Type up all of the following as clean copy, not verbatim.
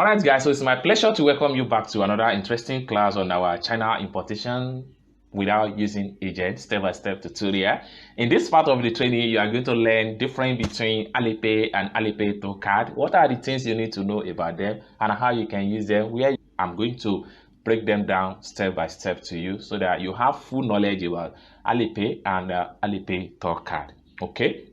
Alright guys, so it's my pleasure to welcome you back to another interesting class on our China importation without using agent step-by-step tutorial. In this part of the training, you are going to learn difference between Alipay and Alipay Tourcard. What are the things you need to know about them and how you can use them, where I'm going to break them down step by step to you so that you have full knowledge about Alipay and Alipay Tourcard. Okay,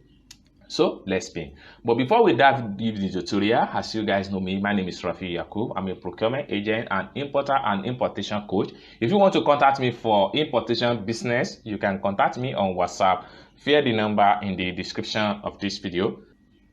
so let's begin. But before we dive deep into the tutorial, as you guys know me, my name is Rafi Yakub. I'm a procurement agent and importer and importation coach. If you want to contact me for importation business, you can contact me on WhatsApp via the number in the description of this video.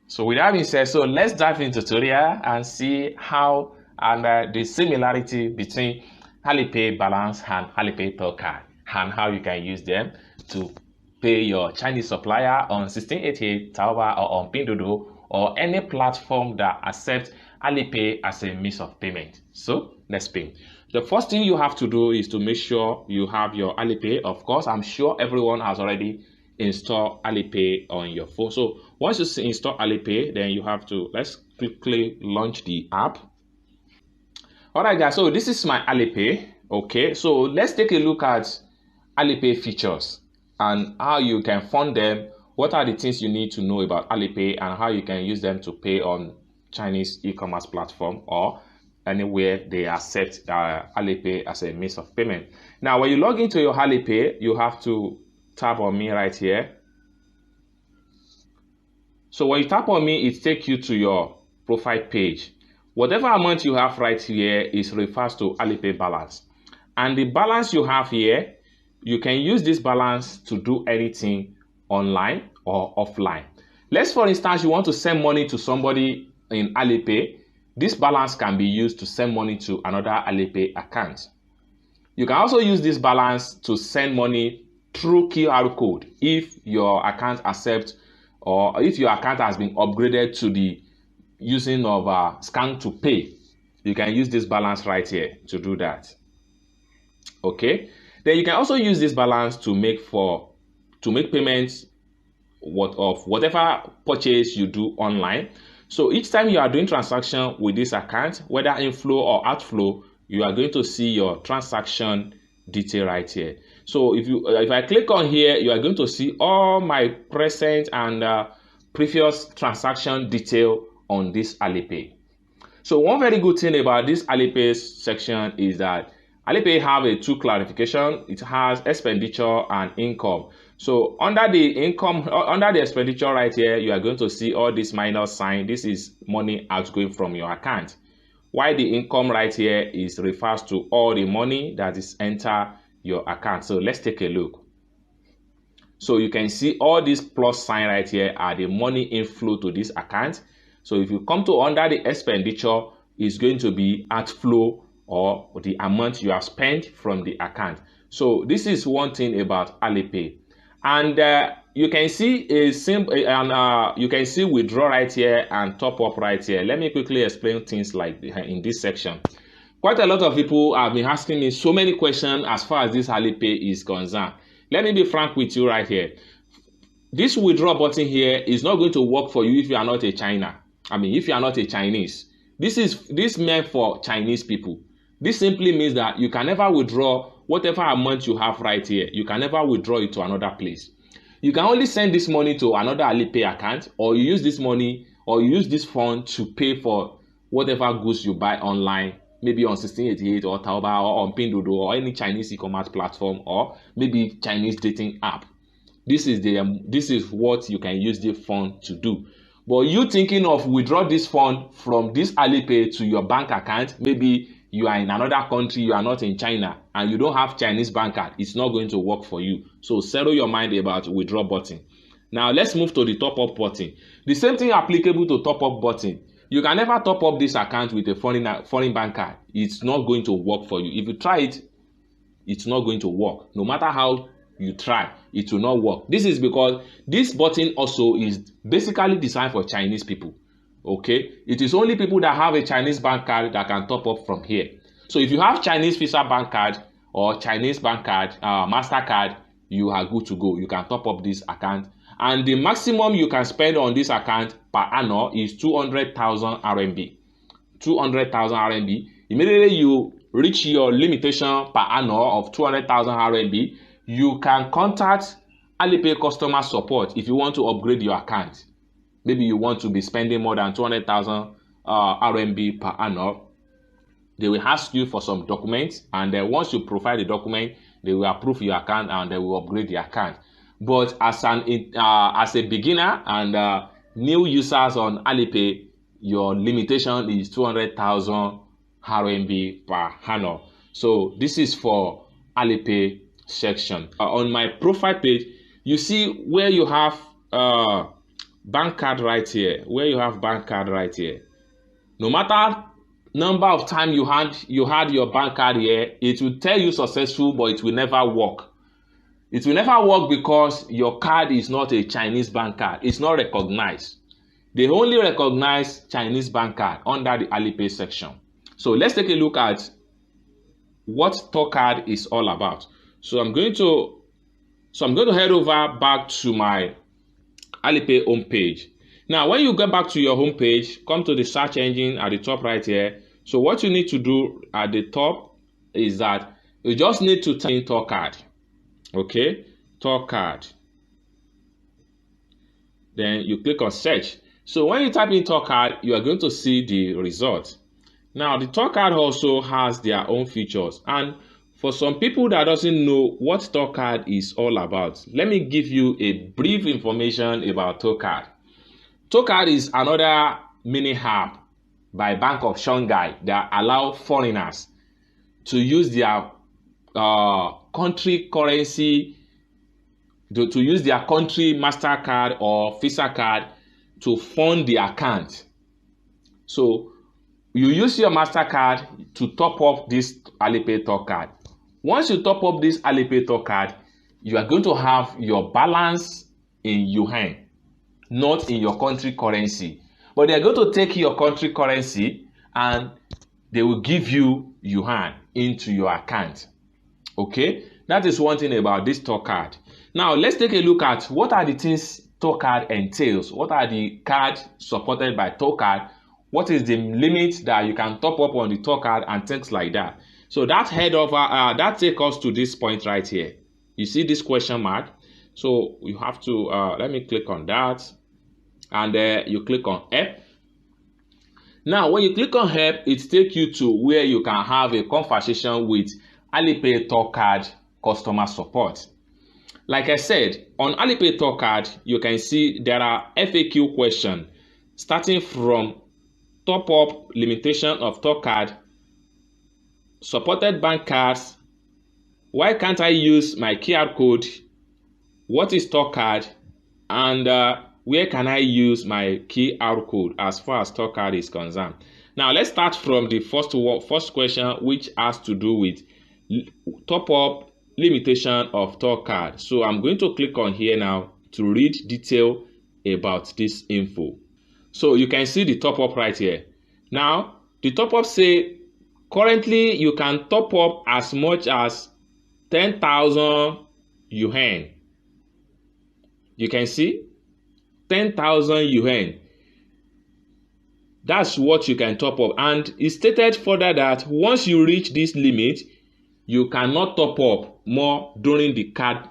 So with that being said, so let's dive into the tutorial and see how and the similarity between Alipay balance and Alipay Tourcard and how you can use them to pay your Chinese supplier on 1688 Taobao or on pinduoduo or any platform that accepts Alipay as a means of payment. So let's pay. The first thing you have to do is to make sure you have your Alipay. Of course, I'm sure everyone has already installed Alipay on your phone. So once you install Alipay, then you have to, let's quickly launch the app. Alright guys, so this is my Alipay. Okay, so let's take a look at Alipay features and how you can fund them. What are the things you need to know about Alipay and how you can use them to pay on Chinese e-commerce platform or anywhere they accept Alipay as a means of payment. Now, when you log into your Alipay, you have to tap on me right here. So when you tap on me, it takes you to your profile page. Whatever amount you have right here is refers to Alipay balance. And the balance you have here, you can use this balance to do anything online or offline. Let's, for instance, you want to send money to somebody in Alipay. This balance can be used to send money to another Alipay account. You can also use this balance to send money through QR code if your account accepts or if your account has been upgraded to the using of scan to pay. You can use this balance right here to do that. Okay, then you can also use this balance to make payments of whatever purchase you do online. So each time you are doing transaction with this account, whether inflow or outflow, you are going to see your transaction detail right here. So if I click on here, you are going to see all my present and previous transaction detail on this Alipay. So one very good thing about this Alipay section is that Alipay have a two clarification. It has expenditure and income. So under the expenditure right here, you are going to see all this minus sign. This is money outgoing from your account. While the income right here refers to all the money that is enter your account. So let's take a look. So you can see all this plus sign right here are the money inflow to this account. So if you come to under the expenditure, it's going to be outflow or the amount you have spent from the account. So this is one thing about Alipay. And you can see a simple you can see withdraw right here and top up right here. Let me quickly explain things like in this section. Quite a lot of people have been asking me so many questions as far as this Alipay is concerned. Let me be frank with you right here. This withdraw button here is not going to work for you if you are not a China. If you are not a Chinese. This meant for Chinese people. This simply means that you can never withdraw whatever amount you have right here. You can never withdraw it to another place. You can only send this money to another Alipay account, or you use this money or you use this fund to pay for whatever goods you buy online, maybe on 1688 or Taobao or on pinduoduo or any Chinese e-commerce platform or maybe Chinese dating app. This is what you can use the fund to do. But you thinking of withdraw this fund from this Alipay to your bank account, maybe you are in another country, you are not in China, and you don't have Chinese bank card, it's not going to work for you. So settle your mind about withdraw button. Now let's move to the top up button. The same thing applicable to top up button. You can never top up this account with a foreign bank card. It's not going to work for you. If you try it, it's not going to work. No matter how you try, it will not work. This is because this button also is basically designed for Chinese people. Okay, it is only people that have a Chinese bank card that can top up from here. So if you have Chinese Visa bank card or Chinese bank card, MasterCard, you are good to go. You can top up this account, and the maximum you can spend on this account per annum is 200,000 RMB. 200,000 RMB. Immediately you reach your limitation per annum of 200,000 RMB, you can contact Alipay customer support if you want to upgrade your account. Maybe you want to be spending more than 200,000 RMB per annum. They will ask you for some documents, and then once you provide the document, they will approve your account and they will upgrade the account. But as a beginner and new users on Alipay, your limitation is 200,000 RMB per annum. So this is for Alipay section. On my profile page, you see where you have bank card right here. No matter number of time you had your bank card here, it will tell you successful, but it will never work. It will never work because your card is not a Chinese bank card. It's not recognized. They only recognize Chinese bank card under the Alipay section. So let's take a look at what Tourcard is all about. So I'm going to head over back to my Alipay homepage. Now, when you get back to your homepage, come to the search engine at the top right here. So what you need to do at the top is that you just need to type in Tourcard. Okay, Tourcard. Then you click on search. So when you type in Tourcard, you are going to see the result. Now, the Tourcard also has their own features. And for some people that doesn't know what Tourcard is all about, let me give you a brief information about Tourcard. Tourcard is another mini app by Bank of Shanghai that allow foreigners to use their country currency, to use their country MasterCard or Visa card to fund the account. So you use your MasterCard to top up this Alipay Tourcard. Once you top up this Alipay Tourcard, you are going to have your balance in yuan, not in your country currency. But they are going to take your country currency and they will give you yuan into your account. Okay, that is one thing about this Tourcard. Now let's take a look at what are the things Tourcard entails. What are the cards supported by Tourcard? What is the limit that you can top up on the Tourcard and things like that. So that that takes us to this point right here. You see this question mark. So you have to let me click on that, and you click on help. Now when you click on help, it takes you to where you can have a conversation with Alipay Tourcard customer support. Like I said, on Alipay Tourcard, you can see there are FAQ questions starting from top up limitation of Tourcard, supported bank cards, why can't I use my QR code, what is Tourcard, and where can I use my QR code as far as Tourcard is concerned. Now let's start from the first question, which has to do with top up limitation of Tourcard. So I'm going to click on here now to read detail about this info. So you can see the top up right here. Now the top up say currently you can top up as much as 10,000 yuan. You can see 10,000 yuan. That's what you can top up, and it stated further that once you reach this limit, you cannot top up more during the card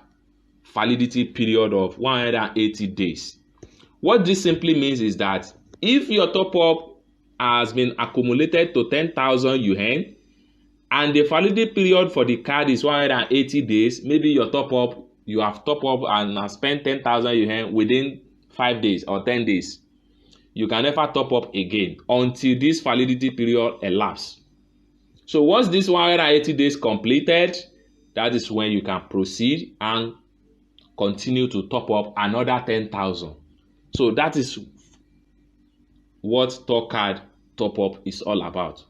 validity period of 180 days. What this simply means is that if your top up has been accumulated to 10,000 yuan and the validity period for the card is 180 days, maybe your top up, you have top up and have spent 10,000 yuan within 5 days or 10 days, you can never top up again until this validity period elapses. So once this 180 days completed, that is when you can proceed and continue to top up another 10,000. So that is what Tourcard top up is all about.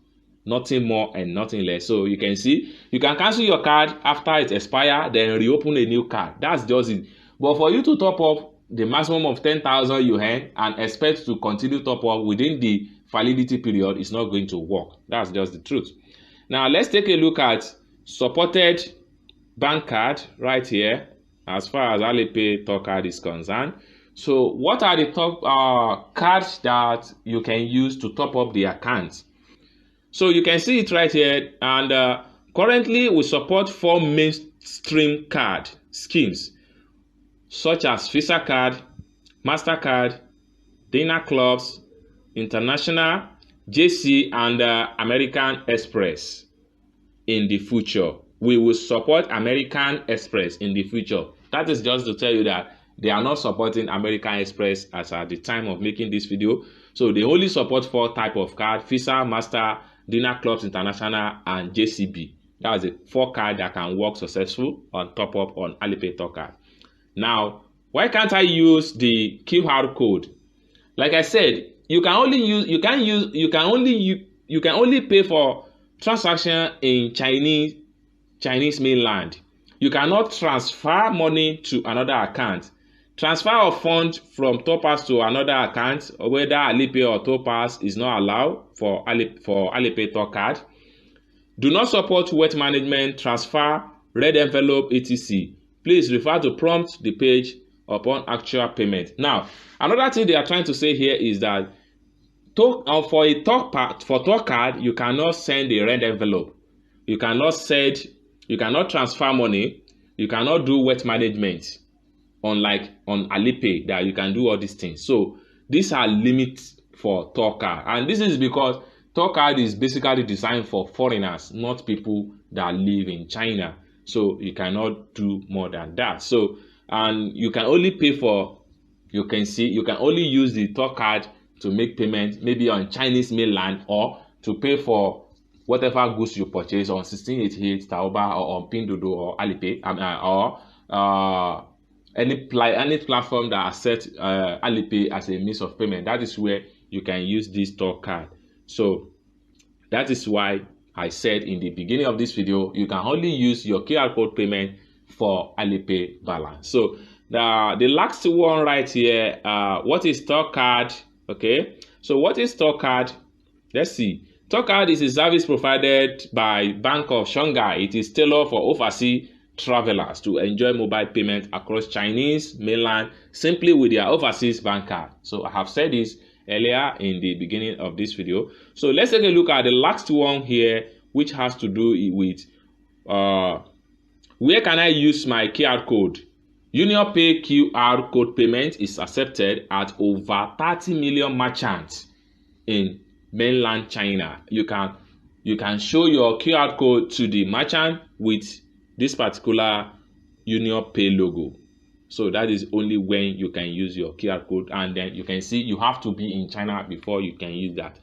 Nothing more and nothing less. So you can see, you can cancel your card after it expires, then reopen a new card. That's just it. But for you to top up the maximum of 10,000 yuan and expect to continue top up within the validity period is not going to work. That's just the truth. Now let's take a look at supported bank card right here as far as Alipay Tourcard is concerned. So what are the top cards that you can use to top up the account? So you can see it right here, and currently we support 4 mainstream card schemes such as Visa card, MasterCard, Dana Clubs, International, JC, and American Express. In the future, we will support American Express in the future. That is just to tell you that they are not supporting American Express as at the time of making this video. So they only support 4 type of card: Visa, Master, Dana Clubs International, and JCB. That is a 4 card that can work successful on top up on Alipay Tourcard. Now, why can't I use the QR code? Like I said, you can only pay for transaction in Chinese mainland. You cannot transfer money to another account. Transfer of funds from Topaz to another account, whether Alipay or Topaz, is not allowed for Alipay Tourcard. Do not support wealth management, transfer, red envelope, etc. Please refer to prompt the page upon actual payment. Now, another thing they are trying to say here is that for Tourcard, you cannot send a red envelope. You cannot transfer money. You cannot do wealth management, unlike on Alipay that you can do all these things. So these are limits for Tourcard, and this is because Tourcard is basically designed for foreigners, not people that live in China. So you cannot do more than that. So, and you can only pay for, you can only use the Tourcard to make payments, maybe on Chinese mainland, or to pay for whatever goods you purchase on 1688, Taobao, or on Pinduoduo or Alipay, or any platform that accepts Alipay as a means of payment. That is where you can use this Tourcard. So that is why I said in the beginning of this video, you can only use your QR code payment for Alipay balance. So the last one right here, what is Tourcard? Okay, so what is Tourcard? Let's see. Tourcard is a service provided by Bank of Shanghai. It is tailored for overseas travelers to enjoy mobile payment across Chinese mainland simply with their overseas bank card. So I have said this earlier in the beginning of this video. So let's take a look at the last one here, which has to do with where can I use my QR code? UnionPay QR code payment is accepted at over 30 million merchants in mainland China. You can show your QR code to the merchant with this particular UnionPay logo. So that is only when you can use your QR code, and then you can see you have to be in China before you can use that.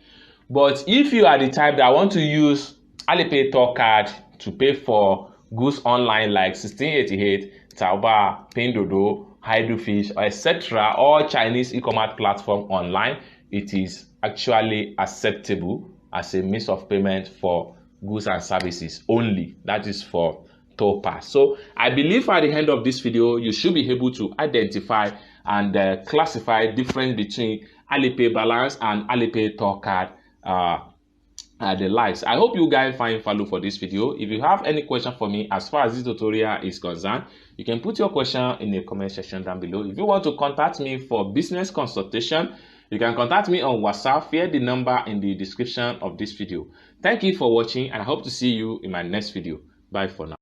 But if you are the type that want to use Alipay Tourcard to pay for goods online like 1688, Taobao, Pinduoduo, Fish, etc., all Chinese e-commerce platform online, it is actually acceptable as a means of payment for goods and services only. That is for Topaz. So I believe at the end of this video, you should be able to identify and classify difference between Alipay balance and Alipay Tourcard the likes. I hope you guys find value for this video. If you have any question for me as far as this tutorial is concerned, you can put your question in the comment section down below. If you want to contact me for business consultation, you can contact me on WhatsApp via the number in the description of this video. Thank you for watching, and I hope to see you in my next video. Bye for now.